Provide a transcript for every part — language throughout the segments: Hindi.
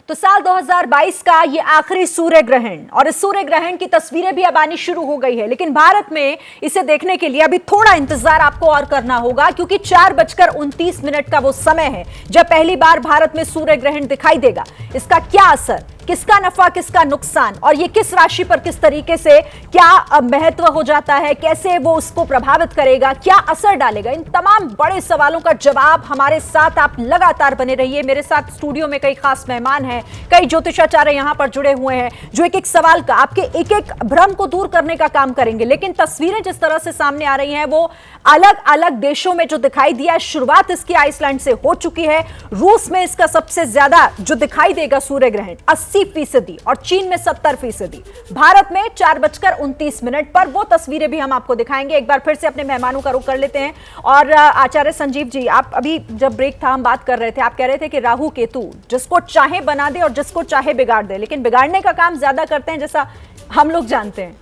तो साल 2022 का ये आखिरी सूर्य ग्रहण और इस सूर्य ग्रहण की तस्वीरें भी अब आनी शुरू हो गई है, लेकिन भारत में इसे देखने के लिए अभी थोड़ा इंतजार आपको और करना होगा, क्योंकि 4:29 का वो समय है जब पहली बार भारत में सूर्य ग्रहण दिखाई देगा। इसका क्या असर, किसका नफा किसका नुकसान और ये किस राशि पर किस तरीके से क्या महत्व हो जाता है, कैसे वो उसको प्रभावित करेगा, क्या असर डालेगा, इन तमाम बड़े सवालों का जवाब हमारे साथ आप लगातार बने रहिए। मेरे साथ स्टूडियो में कई खास मेहमान हैं, कई ज्योतिषाचार्य यहां पर जुड़े हुए हैं जो एक एक सवाल का, आपके एक एक भ्रम को दूर करने का काम करेंगे। लेकिन तस्वीरें जिस तरह से सामने आ रही हैं वो अलग अलग देशों में जो दिखाई दिया, शुरुआत इसकी आइसलैंड से हो चुकी है। रूस में इसका सबसे ज्यादा जो दिखाई देगा सूर्य ग्रहण 80% और चीन में 70%। भारत में 4:29 पर वो तस्वीरें भी हम आपको दिखाएंगे। एक बार फिर से अपने मेहमानों का रुख कर लेते हैं। और आचार्य संजीव जी, आप अभी जब ब्रेक था हम बात कर रहे थे, आप कह रहे थे कि राहु केतु जिसको चाहे बना दे और जिसको चाहे बिगाड़ दे, लेकिन बिगाड़ने का काम ज्यादा करते हैं जैसा हम लोग जानते हैं।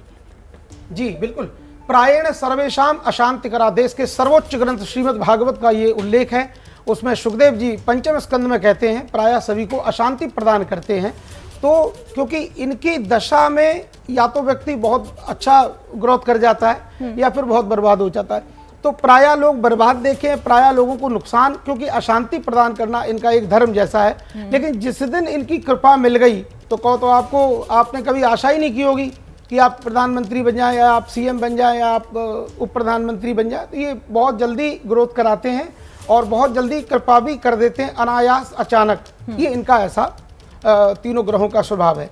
जी बिल्कुल, प्रायेण सर्वेशाम अशांति करा, देश के सर्वोच्च ग्रंथ श्रीमद् भागवत का ये उल्लेख है। उसमें सुखदेव जी पंचम स्कंद में कहते हैं प्रायः सभी को अशांति प्रदान करते हैं। तो क्योंकि इनकी दशा में या तो व्यक्ति बहुत अच्छा ग्रोथ कर जाता है या फिर बहुत बर्बाद हो जाता है। तो प्रायः लोग बर्बाद देखें, प्रायः लोगों को नुकसान, क्योंकि अशांति प्रदान करना इनका एक धर्म जैसा है। लेकिन जिस दिन इनकी कृपा मिल गई तो कहो तो आपने कभी आशा ही नहीं की होगी कि आप प्रधानमंत्री बन जाएं या आप सीएम बन जाएं या आप उप प्रधानमंत्री बन जाएं। तो ये बहुत जल्दी ग्रोथ कराते हैं और बहुत जल्दी कृपा भी कर देते हैं, अनायास अचानक। ये इनका ऐसा तीनों ग्रहों का स्वभाव है।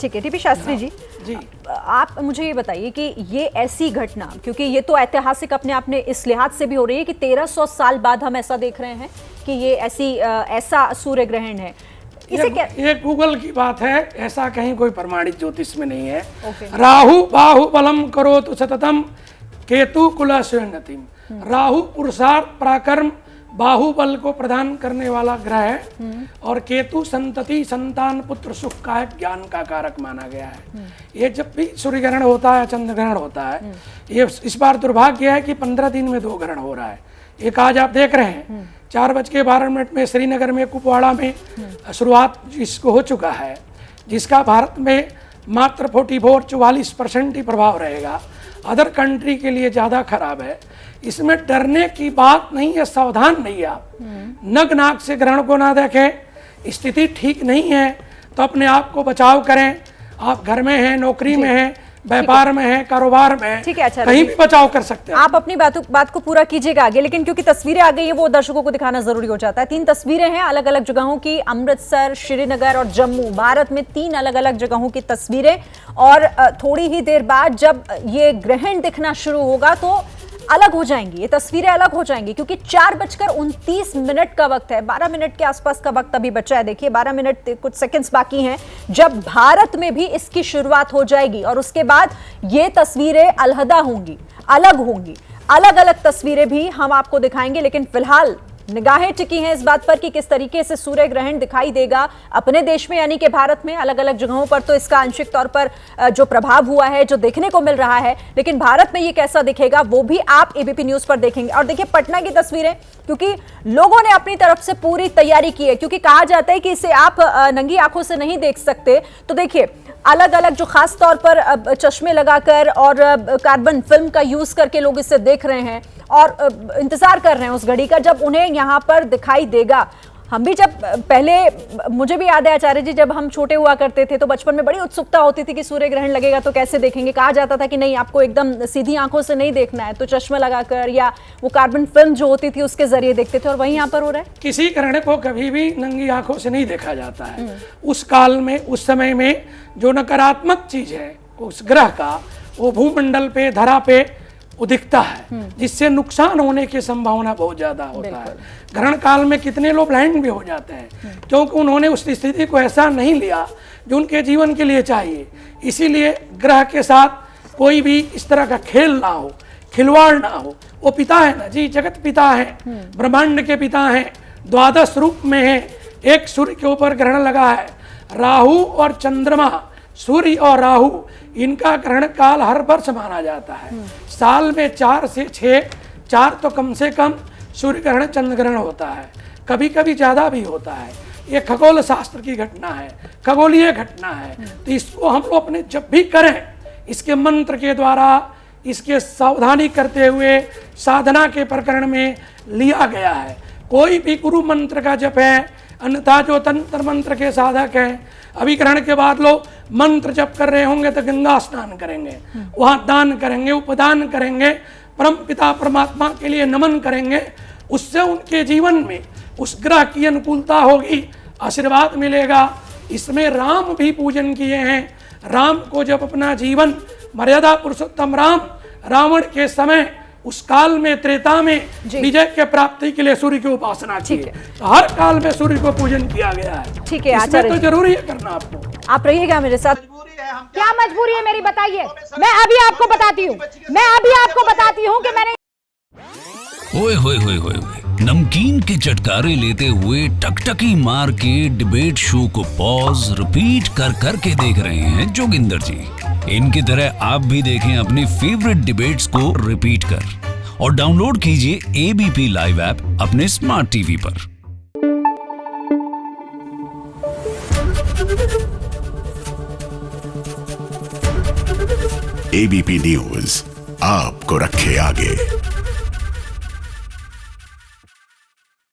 ठीक है, टीपी शास्त्री जी, आप मुझे ये बताइए कि ये ऐसी घटना, क्योंकि ये तो ऐतिहासिक अपने आप में इस लिहाज से भी हो रही है कि 1300 साल बाद हम ऐसा देख रहे हैं कि ये ऐसा सूर्य ग्रहण है। ये गूगल की बात है, ऐसा कहीं कोई प्रमाणित ज्योतिष में नहीं है। राहु बाहुबलम करोतु सततम केतु कुलस्योन्नतिम। राहु पुरुषार्थ पराक्रम बाहुबल को प्रदान करने वाला ग्रह है और केतु संतति संतान पुत्र सुख का ज्ञान का कारक माना गया है। ये जब भी सूर्य ग्रहण होता है, चंद्र ग्रहण होता है, ये इस बार दुर्भाग्य है कि 15 दिन में 2 ग्रहण हो रहा है। एक आज आप देख रहे हैं 4:12 में श्रीनगर में कुपवाड़ा में शुरुआत इसको हो चुका है, जिसका भारत में मात्र 44% ही प्रभाव रहेगा। अदर कंट्री के लिए ज़्यादा खराब है। इसमें डरने की बात नहीं है, सावधान नहीं आप। नग नाक से ग्रहण को ना देखें, स्थिति ठीक नहीं है तो अपने आप को बचाव करें। आप घर में हैं, नौकरी में हैं, व्यापार में है, कारोबार में है, ठीक है, अच्छा, कहीं भी बचाव कर सकते हैं। आप अपनी बात को पूरा कीजिएगा आगे, लेकिन क्योंकि तस्वीरें आ गई हैं वो दर्शकों को दिखाना जरूरी हो जाता है। 3 तस्वीरें हैं अलग अलग जगहों की, अमृतसर, श्रीनगर और जम्मू। भारत में 3 अलग अलग जगहों की तस्वीरें। और थोड़ी ही देर बाद जब ये ग्रहण दिखना शुरू होगा तो अलग हो जाएंगी, ये तस्वीरें अलग हो जाएंगी, क्योंकि 4:29 का वक्त है। 12 मिनट के आसपास का वक्त अभी बचा है। देखिए 12 मिनट कुछ सेकंड्स बाकी हैं जब भारत में भी इसकी शुरुआत हो जाएगी और उसके बाद ये तस्वीरें अलहदा होंगी, अलग होंगी। अलग अलग तस्वीरें भी हम आपको दिखाएंगे, लेकिन फिलहाल निगाहें टिकी हैं इस बात पर कि किस तरीके से सूर्य ग्रहण दिखाई देगा अपने देश में, यानी कि भारत में। अलग अलग जगहों पर तो इसका आंशिक तौर पर जो प्रभाव हुआ है, जो देखने को मिल रहा है, लेकिन भारत में ये कैसा दिखेगा वो भी आप एबीपी न्यूज पर देखेंगे। और देखिए पटना की तस्वीरें, क्योंकि लोगों ने अपनी तरफ से पूरी तैयारी की है, क्योंकि कहा जाता है कि इसे आप नंगी आंखों से नहीं देख सकते। तो देखिए अलग अलग जो खास तौर पर चश्मे लगाकर और कार्बन फिल्म का यूज करके लोग इसे देख रहे हैं और इंतजार कर रहे हैं उस घड़ी का जब उन्हें यहाँ पर दिखाई देगा। हम भी जब पहले, मुझे भी याद है आचार्य जी, जब हम छोटे हुआ करते थे तो बचपन में बड़ी उत्सुकता होती थी कि सूर्य ग्रहण लगेगा तो कैसे देखेंगे। कहा जाता था कि नहीं, आपको एकदम सीधी आंखों से नहीं देखना है, तो चश्मा लगाकर या वो कार्बन फिल्म जो होती थी उसके जरिए देखते थे, और वही यहाँ पर हो रहा है। किसी ग्रहण को कभी भी नंगी आंखों से नहीं देखा जाता है। उस काल में, उस समय में जो नकारात्मक चीज है उस ग्रह का, वो भूमंडल पे, धरा पे दिखता है, जिससे नुकसान होने की संभावना बहुत ज्यादा होता है। ग्रहण काल में कितने लोग ब्लाइंड भी हो जाते हैं क्योंकि उन्होंने उस स्थिति को ऐसा नहीं लिया जो उनके जीवन के लिए चाहिए। इसीलिए ग्रह के साथ कोई भी इस तरह का खेल ना हो, खिलवाड़ ना हो। वो पिता है ना जी, जगत पिता है, ब्रह्मांड के पिता हैं, 12 रूप में है। एक सूर्य के ऊपर ग्रहण लगा है, राहु और चंद्रमा, सूर्य और राहु, इनका ग्रहण काल हर वर्ष माना जाता है। साल में 4 से 6, 4 तो कम से कम सूर्य ग्रहण, चंद्र ग्रहण होता है, कभी कभी ज्यादा भी होता है। ये खगोल शास्त्र की घटना है, खगोलीय घटना है। तो इसको हम लोग अपने जब भी करें, इसके मंत्र के द्वारा, इसके सावधानी करते हुए साधना के प्रकरण में लिया गया है। कोई भी गुरु मंत्र का जप है, अन्यथा जो तंत्र मंत्र के साधक हैं, अभी ग्रहण के बाद लोग मंत्र जप कर रहे होंगे तो गंगा स्नान करेंगे, वहां दान करेंगे, उपदान करेंगे, परम पिता परमात्मा के लिए नमन करेंगे। उससे उनके जीवन में उस ग्रह की अनुकूलता होगी, आशीर्वाद मिलेगा। इसमें राम भी पूजन किए हैं। राम को जब अपना जीवन मर्यादा पुरुषोत्तम राम रावण के समय उस काल में त्रेता में विजय के प्राप्ति के लिए सूर्य की उपासना की, तो हर काल में सूर्य को पूजन किया गया है। ठीक है इसमें आचार्य तो जी। जरूरी है करना आपको। आप रहिएगा मेरे साथ। क्या मजबूरी है मेरी, बताइए। मैं अभी आपको बताती हूँ कि मैंने ओए होए होए होए होए, नमकीन के चटकारे लेते हुए टकटकी मार के डिबेट शो को पॉज रिपीट कर कर के देख रहे हैं जोगिंदर जी। इनकी तरह आप भी देखें अपनी फेवरेट डिबेट्स को रिपीट कर और डाउनलोड कीजिए एबीपी लाइव ऐप अपने स्मार्ट टीवी पर। एबीपी न्यूज आपको रखे आगे।